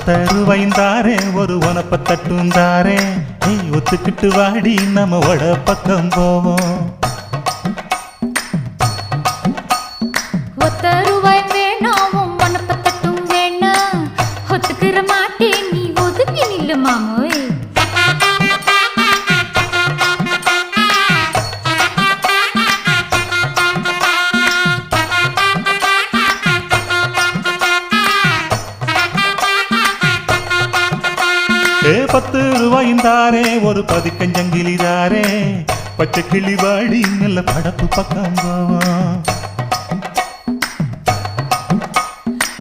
10 ரூபாய்ந்தாரே ஒரு உனப்ப தட்டுந்தாரே ஒத்துக்கிட்டு வாடி நம்ம வட பக்கம் போவோம் 10 ரூபாய் வேணாம் உனப்ப தட்டும் வேணாம் ஒத்துக்கிற மாட்டே நீ ஒதுங்கி நில்லு மாமோய் 10 ரூபாய்ந்தாரே ஒரு பதிக்கஞ்சங்கிலிதாரே பச்சை கிளி வாடி நல்ல படப்பு பக்கம் போவோம்